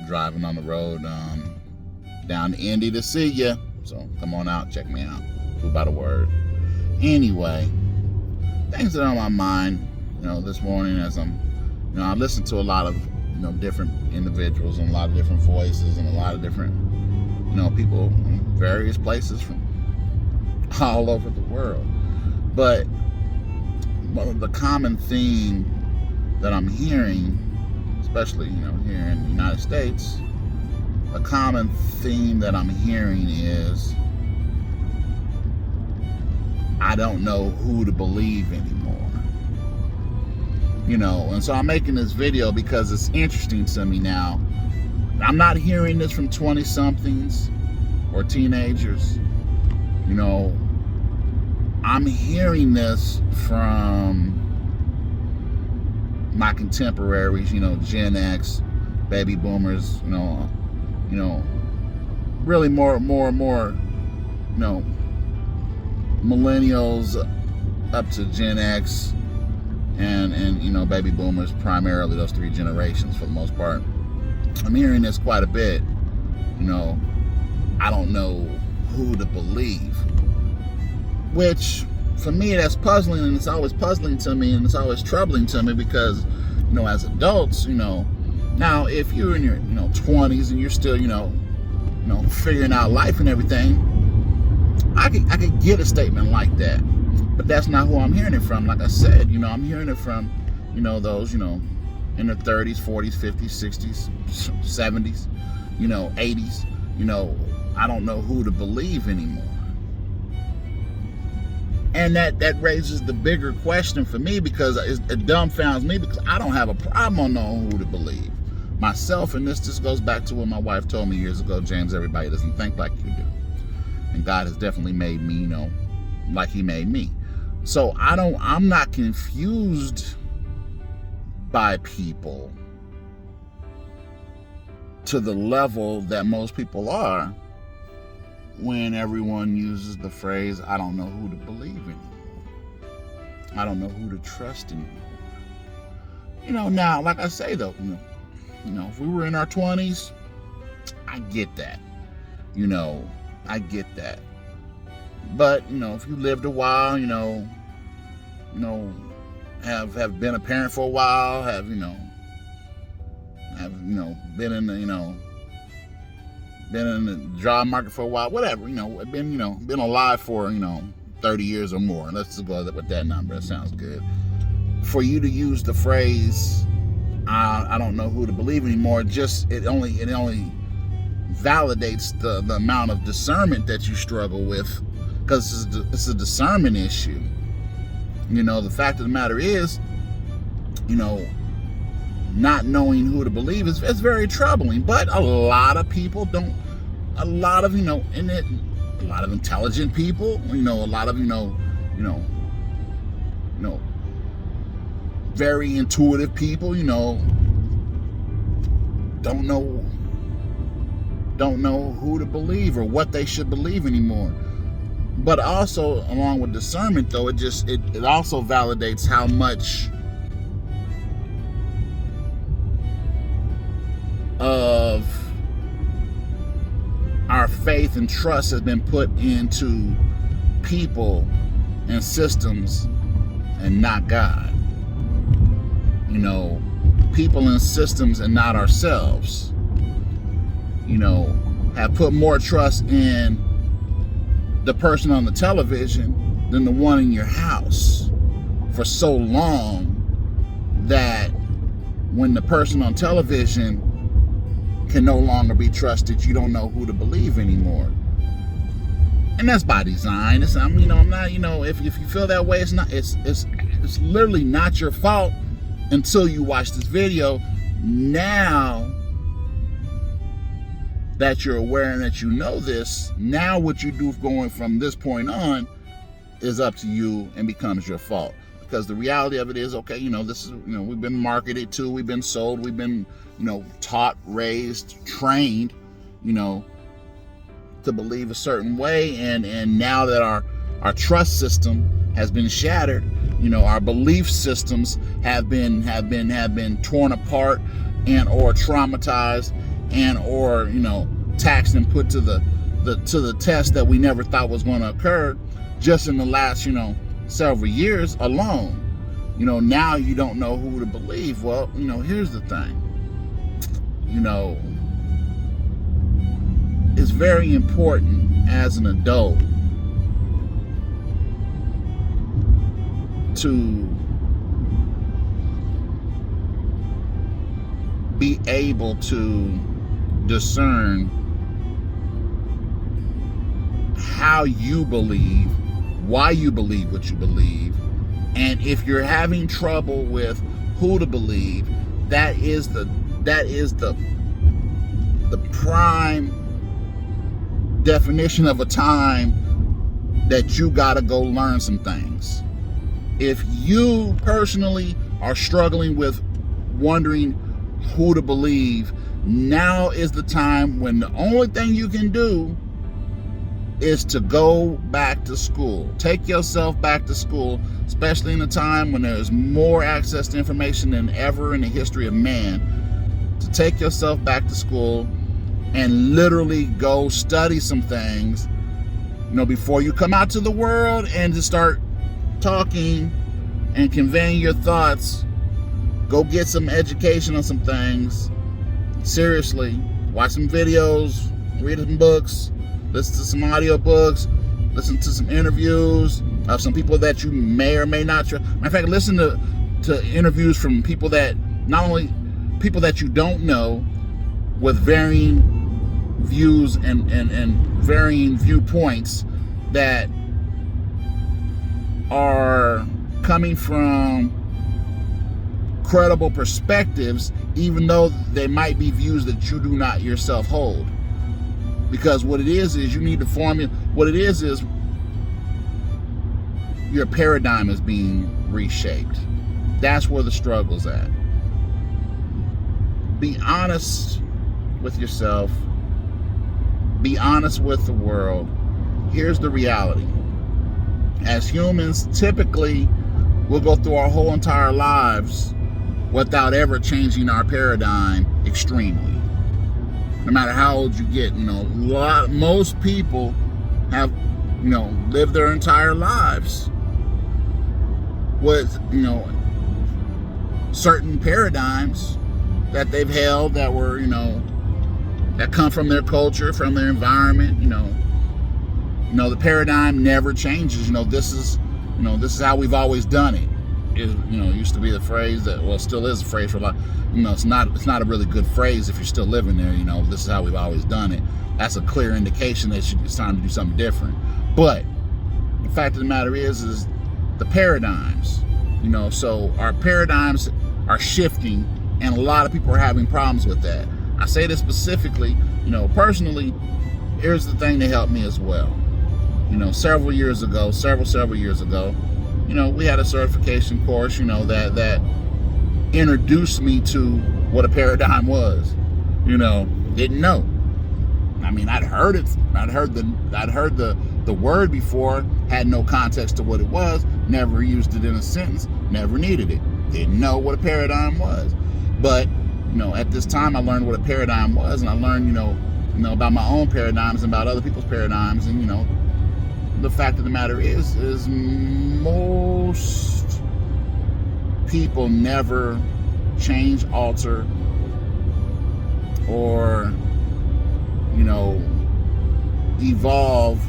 driving on the road down to Indy to see you. So come on out, check me out. Food by the Word. Anyway, things that are on my mind, this morning as I listen to a lot of, different individuals and a lot of different voices and a lot of different, people in various places from all over the world. But one of the common theme that I'm hearing, especially, here in the United States, a common theme that I'm hearing is, I don't know who to believe anymore. And so I'm making this video because it's interesting to me now. I'm not hearing this from 20-somethings or teenagers. I'm hearing this from my contemporaries, Gen X, baby boomers, really more, millennials up to Gen X and baby boomers, primarily those three generations for the most part. I'm hearing this quite a bit. I don't know who to believe, which for me that's puzzling, and it's always puzzling to me, and it's always troubling to me because as adults, now if you're in your 20s and you're still figuring out life and everything, I could get a statement like that. But that's not who I'm hearing it from. Like I said, I'm hearing it from, those, in their 30s, 40s, 50s, 60s, 70s, 80s. I don't know who to believe anymore. And that raises the bigger question for me, because it dumbfounds me, because I don't have a problem on knowing who to believe. Myself, and this goes back to what my wife told me years ago, James, everybody doesn't think like you do. And God has definitely made me, like he made me. So I'm not confused by people to the level that most people are when everyone uses the phrase, I don't know who to believe anymore. I don't know who to trust anymore. Now, like I say though, if we were in our 20s, I get that. I get that. But, if you lived a while, have been a parent for a while, have been in the, been in the job market for a while, whatever, been alive for, 30 years or more. Let's just go with that number. That sounds good. For you to use the phrase, I don't know who to believe anymore, it only validates the amount of discernment that you struggle with, because it's a discernment issue. The fact of the matter is, not knowing who to believe is very troubling. But a lot of people don't. A lot of a lot of intelligent people. A lot of very intuitive people. Don't know who to believe or what they should believe anymore. But also, along with discernment, though, it also validates how much of our faith and trust has been put into people and systems and not God. People and systems and not ourselves. Have put more trust in the person on the television than the one in your house for so long that when the person on television can no longer be trusted, you don't know who to believe anymore. And that's by design. I'm not, if you feel that way, it's literally not your fault until you watch this video. Now that you're aware and that you know this, now what you do going from this point on is up to you and becomes your fault. Because the reality of it is, okay, this is, we've been marketed to, we've been sold, we've been, taught, raised, trained, to believe a certain way. And now that our trust system has been shattered, our belief systems have been torn apart and or traumatized and or, taxed and put to the test that we never thought was going to occur just in the last, several years alone. Now you don't know who to believe. Well, here's the thing. It's very important as an adult to be able to discern how you believe, why you believe what you believe, and if you're having trouble with who to believe, that is the prime definition of a time that you got to go learn some things. If you personally are struggling with wondering who to believe, now is the time when the only thing you can do is to go back to school. Take yourself back to school, especially in a time when there's more access to information than ever in the history of man. To take yourself back to school and literally go study some things, before you come out to the world and just start talking and conveying your thoughts. Go get some education on some things. Seriously, watch some videos, read some books, listen to some audiobooks, listen to some interviews of some people that you may or may not trust. Matter of fact, listen to interviews from people that, not only people that you don't know, with varying views and varying viewpoints that are coming from credible perspectives, even though they might be views that you do not yourself hold. Because what it is you need to formulate. What it is your paradigm is being reshaped. That's where the struggle's at. Be honest with yourself. Be honest with the world. Here's the reality. As humans, typically, we'll go through our whole entire lives without ever changing our paradigm extremely. No matter how old you get, most people have, lived their entire lives with, certain paradigms that they've held that were, that come from their culture, from their environment. The paradigm never changes. This is how we've always done it. It used to be the phrase that, well, still is a phrase for a lot. It's not a really good phrase if you're still living there. This is how we've always done it. That's a clear indication that it's time to do something different. But the fact of the matter is the paradigms. So our paradigms are shifting, and a lot of people are having problems with that. I say this specifically, personally. Here's the thing that helped me as well. Several years ago, we had a certification course, that introduced me to what a paradigm was. Didn't know. I mean, I'd heard it. I'd heard the word before, had no context to what it was, never used it in a sentence, never needed it. Didn't know what a paradigm was. But, at this time I learned what a paradigm was, and I learned, about my own paradigms and about other people's paradigms, and, the fact of the matter is most people never change, alter, or, evolve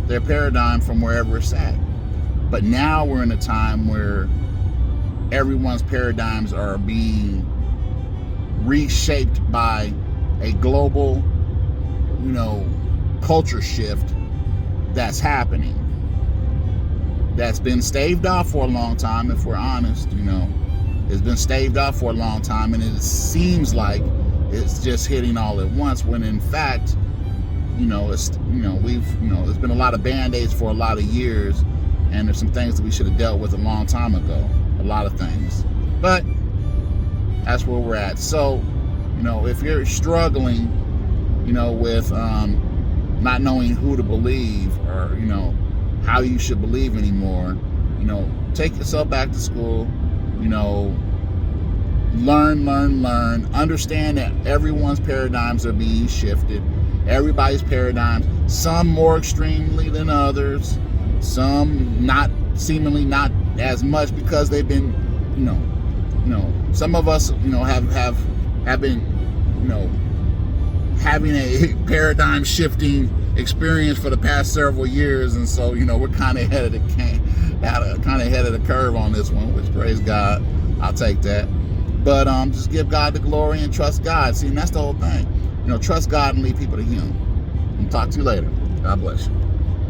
their paradigm from wherever it's at. But now we're in a time where everyone's paradigms are being reshaped by a global, culture shift that's happening. That's been staved off for a long time, if we're honest. It's been staved off for a long time, and it seems like it's just hitting all at once, when in fact, there's been a lot of band-aids for a lot of years, and there's some things that we should have dealt with a long time ago. A lot of things. But that's where we're at. So, if you're struggling, with not knowing who to believe, or, how you should believe anymore, take yourself back to school, learn. Understand that everyone's paradigms are being shifted. Everybody's paradigms, some more extremely than others, some seemingly not as much because they've been, some of us, have been, having a paradigm shifting experience for the past several years, and so we're kind of ahead of the curve on this one, which, praise God, I'll take that. But just give God the glory and trust God. See, and that's the whole thing. Trust God and lead people to Him. I'll talk to you later. God bless you.